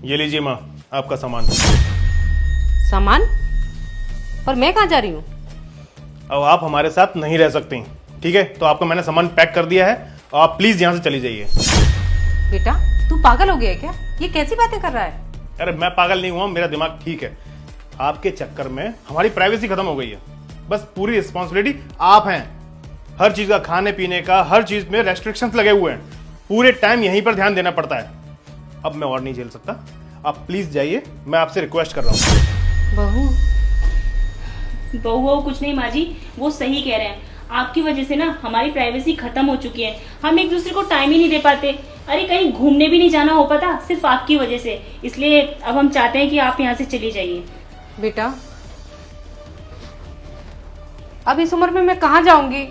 ये लीजिए माँ, आपका सामान। सामान? पर मैं कहाँ जा रही हूँ? अब आप हमारे साथ नहीं रह सकती, ठीक है? तो आपका मैंने सामान पैक कर दिया है और आप प्लीज यहाँ से चली जाइए। बेटा तू पागल हो गया है क्या? ये कैसी बातें कर रहा है? अरे मैं पागल नहीं हुआ, मेरा दिमाग ठीक है। आपके चक्कर में हमारी प्राइवेसी खत्म हो गई है। बस पूरी रिस्पॉन्सिबिलिटी आप हैं। हर चीज का, खाने पीने का, हर चीज में रेस्ट्रिक्शंस लगे हुए हैं। पूरे टाइम यहीं पर ध्यान देना पड़ता है। अब मैं और नहीं झेल सकता, आप प्लीज जाइए, मैं आपसे रिक्वेस्ट कर रहा हूँ। बहू बहू कुछ नहीं माँ जी, वो सही कह रहे हैं। आपकी वजह से ना हमारी प्राइवेसी खत्म हो चुकी है। हम एक दूसरे को टाइम ही नहीं दे पाते। अरे कहीं घूमने भी नहीं जाना हो पाता, सिर्फ आपकी वजह से। इसलिए अब हम चाहते हैं कि आप यहाँ से चली जाइए। बेटा अब इस उम्र में मैं कहाँ जाऊंगी?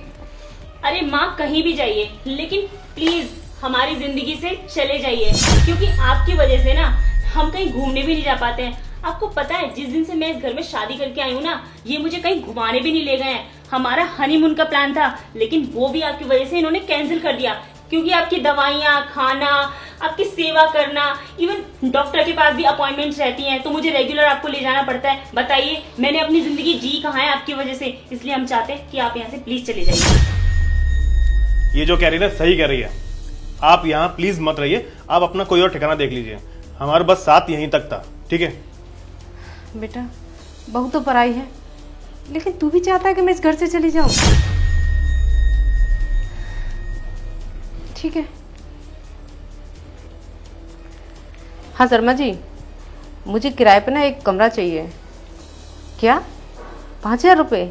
अरे माँ कहीं भी जाइए, लेकिन प्लीज हमारी जिंदगी से चले जाइए, क्योंकि आपकी वजह से ना हम कहीं घूमने भी नहीं जा पाते हैं। आपको पता है जिस दिन से मैं इस घर में शादी करके आई हूँ ना, ये मुझे कहीं घुमाने भी नहीं ले गए हैं। हमारा हनीमून का प्लान था, लेकिन वो भी आपकी वजह से इन्होंने कैंसिल कर दिया, क्योंकि आपकी दवाइयाँ, खाना, आपकी सेवा करना, इवन डॉक्टर के पास भी अपॉइंटमेंट्स रहती हैं, तो मुझे रेगुलर आपको ले जाना पड़ता है। बताइए मैंने अपनी जिंदगी जी कहाँ है आपकी वजह से। इसलिए हम चाहते हैं कि आप यहाँ से प्लीज चले जाइए। ये जो कह रही है सही कह रही है। आप यहाँ प्लीज मत रहिए, आप अपना कोई और ठिकाना देख लीजिए। हमारा बस साथ यहीं तक था, ठीक है? बेटा बहू तो पराई है, लेकिन तू भी चाहता है कि मैं इस घर से चली जाऊं? ठीक है। हाँ शर्मा जी, मुझे किराए पे ना एक कमरा चाहिए। क्या? 5,000 रुपये?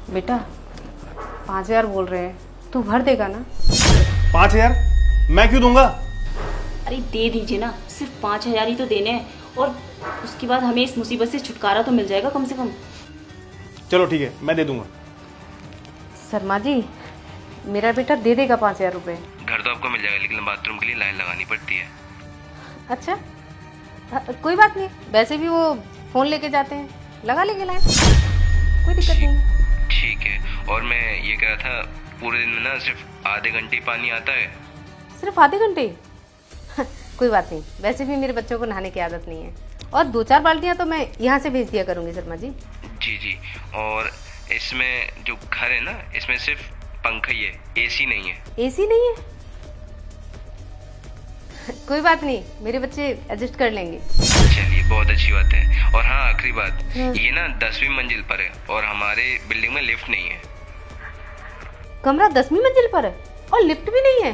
बेटा 5,000 बोल रहे हैं, तू भर देगा ना? 5,000? मैं क्यों दूंगा? अरे दे दीजिए ना, सिर्फ 5,000 ही तो देने हैं, और उसके बाद हमें इस मुसीबत से छुटकारा तो मिल जाएगा कम से कम। चलो ठीक है, मैं दे दूंगा। शर्मा जी मेरा बेटा दे देगा 5,000 रुपये। घर तो आपको मिल जाएगा, लेकिन बाथरूम के लिए लाइन लगानी पड़ती है। अच्छा कोई बात नहीं, वैसे भी वो फोन लेके जाते हैं, लगा लेंगे लाइन, कोई दिक्कत नहीं। ठीक है। और मैं ये कह रहा था, पूरे दिन में ना सिर्फ आधे घंटे ही पानी आता है। सिर्फ आधे घंटे? कोई बात नहीं, वैसे भी मेरे बच्चों को नहाने की आदत नहीं है, और 2-4 बाल्टियाँ तो मैं यहाँ से भेज दिया करूँगी शर्मा जी। जी जी। और इसमें जो घर है ना, इसमें सिर्फ पंखा ही है, एसी नहीं है। एसी नहीं है? कोई बात नहीं, मेरे बच्चे एडजस्ट कर लेंगे। चलिए बहुत अच्छी बात है। और हाँ आखिरी बात, ये ना 10वीं मंजिल पर है और हमारे बिल्डिंग में लिफ्ट नहीं है। कमरा 10वीं मंजिल पर है और लिफ्ट भी नहीं है?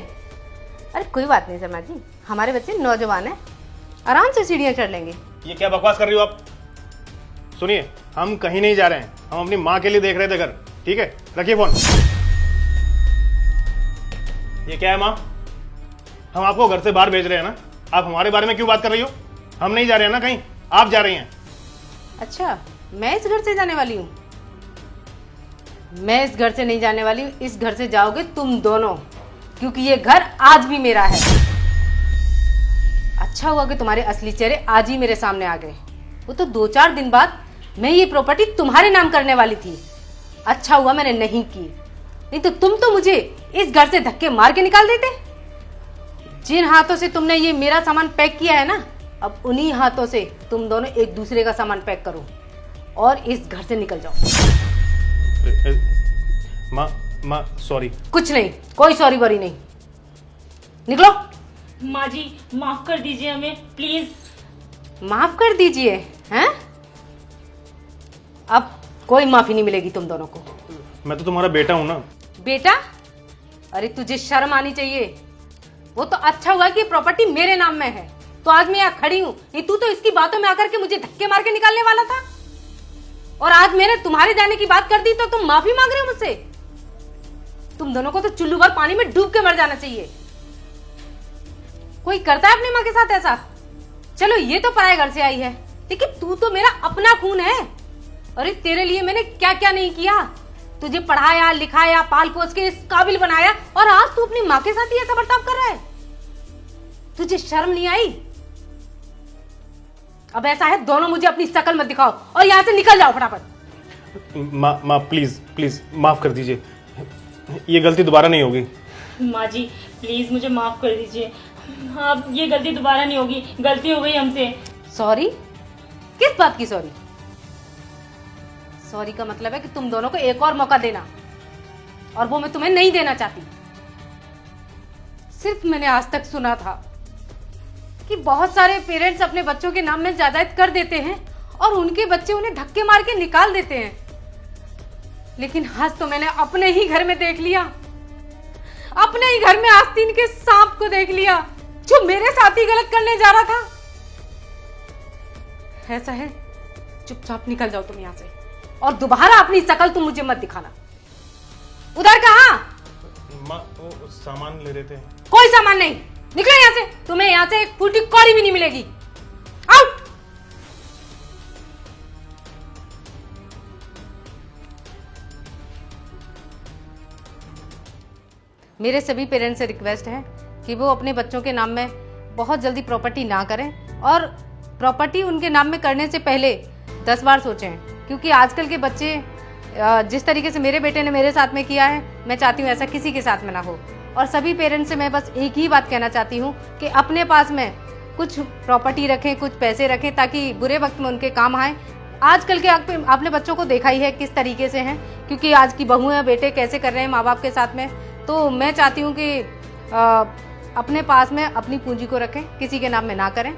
अरे कोई बात नहीं शर्मा जी, हमारे बच्चे नौजवान हैं, आराम से सीढ़ियाँ चढ़ लेंगे। ये क्या बकवास कर रही हो आप? सुनिए, हम कहीं नहीं जा रहे हैं, हम अपनी माँ के लिए देख रहे थे घर, ठीक है? रखिए फोन। ये क्या है माँ? हम आपको घर से बाहर भेज रहे हैं ना, आप हमारे बारे में क्यों बात कर रही हो? हम नहीं जा रहे हैं ना कहीं, आप जा रही हैं। अच्छा मैं इस घर से जाने वाली हूँ? मैं इस घर से नहीं जाने वाली हूँ, इस घर से जाओगे तुम दोनों, क्योंकि ये घर आज भी मेरा है। अच्छा हुआ कि तुम्हारे असली चेहरे आज ही मेरे सामने आ गए। वो तो 2-4 दिन बाद मैं ये प्रॉपर्टी तुम्हारे नाम करने वाली थी। अच्छा हुआ मैंने नहीं की, नहीं तो तुम तो मुझे इस घर से धक्के मार के निकाल देते। जिन हाथों से तुमने ये मेरा सामान पैक किया है ना, अब उन्हीं हाथों से तुम दोनों एक दूसरे का सामान पैक करो और इस घर से निकल जाओ। माँ सॉरी। कुछ नहीं, कोई सॉरी वॉरी नहीं, निकलो। माँ जी माफ कर दीजिए हमें प्लीज। माफ कर दीजिए? हैं? अब कोई माफी नहीं मिलेगी तुम दोनों को। मैं तो तुम्हारा बेटा हूं ना। बेटा? अरे तुझे शर्म आनी चाहिए। वो तो अच्छा हुआ कि प्रॉपर्टी मेरे नाम में है, तो आज मैं यहाँ खड़ी हूँ, नहीं तू तो इसकी बातों में आकर के मुझे धक्के मार के निकालने वाला था। और आज मैंने तुम्हारे जाने की बात कर दी तो तुम माफी मांग रहे हो मुझसे? तुम दोनों को तो चुल्लू भर पानी में डूब के मर जाना चाहिए। कोई करता है अपनी माँ के साथ ऐसा? चलो ये तो पराये घर से आई है, लेकिन तू तो मेरा अपना खून है। अरे तेरे लिए मैंने क्या क्या नहीं किया, तुझे पढ़ाया लिखाया, पाल पोस के इस काबिल बनाया, और आज तू अपनी माँ के साथ ही ऐसा बर्ताव कर रहा है। तुझे शर्म नहीं आई? अब ऐसा है, दोनों मुझे अपनी शक्ल मत दिखाओ और यहाँ से निकल जाओ फटाफट। माँ प्लीज माफ कर दीजिए, ये गलती दोबारा नहीं होगी। माँ जी प्लीज मुझे माफ कर दीजिए। हाँ, अब ये गलती दोबारा नहीं होगी, गलती हो गई हमसे। सॉरी? किस बात की सॉरी? सॉरी का मतलब है कि तुम दोनों को एक और मौका देना, और वो मैं तुम्हें नहीं देना चाहती। सिर्फ मैंने आज तक सुना था कि बहुत सारे पेरेंट्स अपने बच्चों के नाम में जायदाद कर देते हैं और उनके बच्चे उन्हें धक्के मार के निकाल देते हैं, लेकिन आज तो मैंने अपने ही घर में देख लिया, अपने ही घर में आस्तीन के सांप को देख लिया जो मेरे साथ ही गलत करने जा रहा था। ऐसा है, चुपचाप निकल जाओ तुम यहां से, और दोबारा अपनी शकल तुम मुझे मत दिखाना। उधर कहां? माँ वो सामान ले रहे थे। कोई सामान नहीं, निकलो यहां से, तुम्हें यहां से एक फूटी कौड़ी भी नहीं मिलेगी। आउट! मेरे सभी पेरेंट्स से रिक्वेस्ट है कि वो अपने बच्चों के नाम में बहुत जल्दी प्रॉपर्टी ना करें, और प्रॉपर्टी उनके नाम में करने से पहले 10 बार सोचें, क्योंकि आजकल के बच्चे जिस तरीके से मेरे बेटे ने मेरे साथ में किया है, मैं चाहती हूँ ऐसा किसी के साथ में ना हो। और सभी पेरेंट्स से मैं बस एक ही बात कहना चाहती हूँ कि अपने पास में कुछ प्रॉपर्टी रखें, कुछ पैसे रखें, ताकि बुरे वक्त में उनके काम आए। आजकल के आपने बच्चों को देखा ही है किस तरीके से हैं, क्योंकि आज की बहुएं बेटे कैसे कर रहे हैं माँ बाप के साथ में। तो मैं चाहती हूँ कि अपने पास में अपनी पूंजी को रखें, किसी के नाम में ना करें।